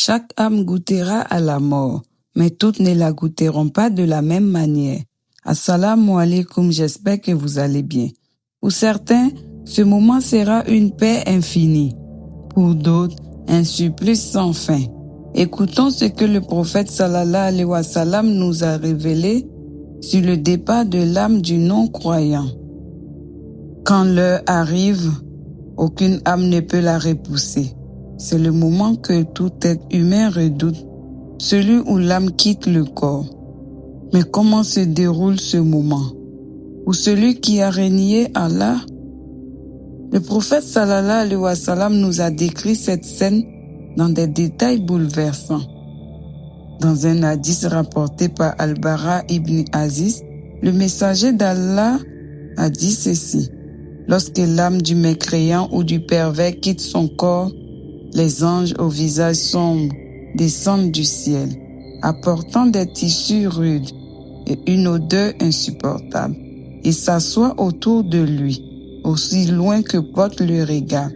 Chaque âme goûtera à la mort, mais toutes ne la goûteront pas de la même manière. Assalamu alaikum, j'espère que vous allez bien. Pour certains, ce moment sera une paix infinie. Pour d'autres, un supplice sans fin. Écoutons ce que le prophète sallallahu alayhi wa sallam nous a révélé sur le départ de l'âme du non-croyant. Quand l'heure arrive, aucune âme ne peut la repousser. C'est le moment que tout être humain redoute, celui où l'âme quitte le corps. Mais comment se déroule ce moment? Pour celui qui a renié Allah, le prophète sallallahu alayhi wa sallam nous a décrit cette scène dans des détails bouleversants. Dans un hadith rapporté par Al-Bara ibn Aziz, le messager d'Allah a dit ceci: lorsque l'âme du mécréant ou du pervers quitte son corps, les anges au visage sombre descendent du ciel, apportant des tissus rudes et une odeur insupportable. Ils s'assoient autour de lui, aussi loin que porte le regard.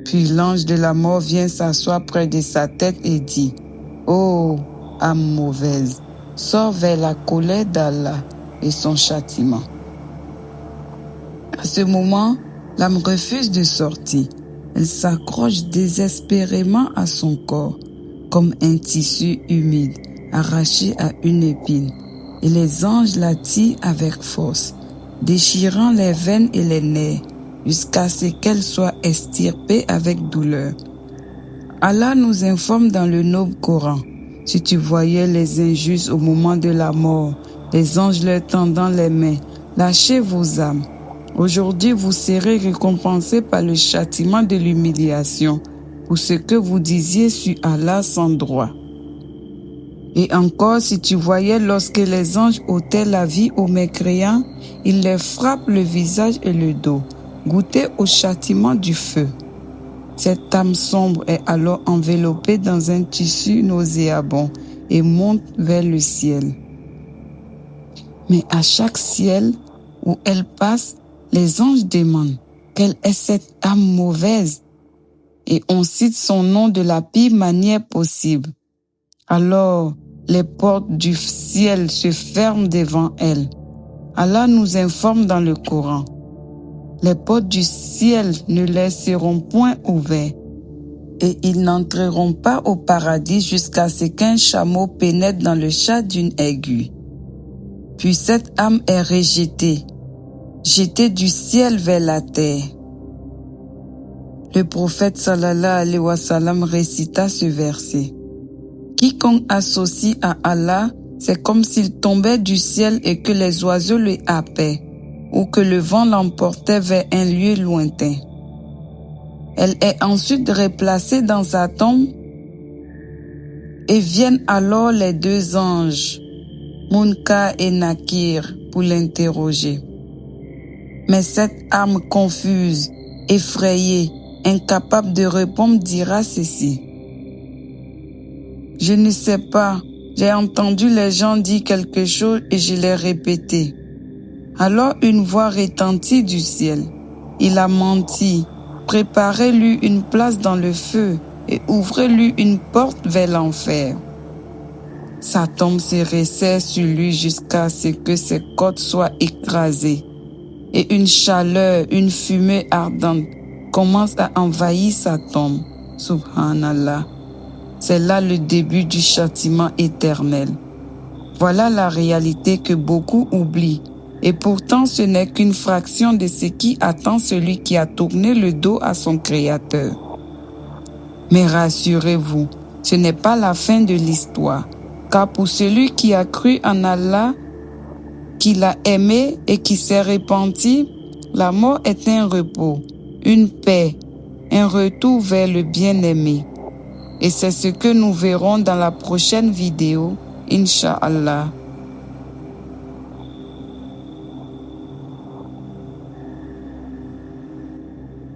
Puis l'ange de la mort vient s'asseoir près de sa tête et dit: ô âme mauvaise, sors vers la colère d'Allah et son châtiment. À ce moment, l'âme refuse de sortir. Elle s'accroche désespérément à son corps, comme un tissu humide arraché à une épine, et les anges la tirent avec force, déchirant les veines et les nerfs, jusqu'à ce qu'elle soit extirpée avec douleur. Allah nous informe dans le noble Coran: si tu voyais les injustes au moment de la mort, les anges leur tendant les mains, lâchez vos âmes. Aujourd'hui, vous serez récompensés par le châtiment de l'humiliation pour ce que vous disiez sur Allah sans droit. Et encore, si tu voyais lorsque les anges ôtaient la vie aux mécréants, ils leur frappent le visage et le dos. Goûtez au châtiment du feu. Cette âme sombre est alors enveloppée dans un tissu nauséabond et monte vers le ciel. Mais à chaque ciel où elle passe, les anges demandent: quelle est cette âme mauvaise? Et on cite son nom de la pire manière possible. Alors, les portes du ciel se ferment devant elle. Allah nous informe dans le Coran: les portes du ciel ne leur seront point ouvertes, et ils n'entreront pas au paradis jusqu'à ce qu'un chameau pénètre dans le chat d'une aiguille. Puis cette âme est rejetée, jetée du ciel vers la terre. Le prophète sallallahu alayhi wa sallam récita ce verset: quiconque associe à Allah, c'est comme s'il tombait du ciel et que les oiseaux le happaient, ou que le vent l'emportait vers un lieu lointain. Elle est ensuite replacée dans sa tombe, et viennent alors les deux anges, Munkar et Nakir, pour l'interroger. Mais cette âme confuse, effrayée, incapable de répondre, dira ceci: je ne sais pas, j'ai entendu les gens dire quelque chose et je l'ai répété. Alors une voix retentit du ciel: il a menti, préparez-lui une place dans le feu et ouvrez-lui une porte vers l'enfer. Sa tombe se resserre sur lui jusqu'à ce que ses côtes soient écrasées, et une chaleur, une fumée ardente commence à envahir sa tombe. Subhanallah. C'est là le début du châtiment éternel. Voilà la réalité que beaucoup oublient, et pourtant ce n'est qu'une fraction de ce qui attend celui qui a tourné le dos à son Créateur. Mais rassurez-vous, ce n'est pas la fin de l'histoire, car pour celui qui a cru en Allah, qui l'a aimé et qui s'est repenti, la mort est un repos, une paix, un retour vers le bien-aimé. Et c'est ce que nous verrons dans la prochaine vidéo, Inch'Allah.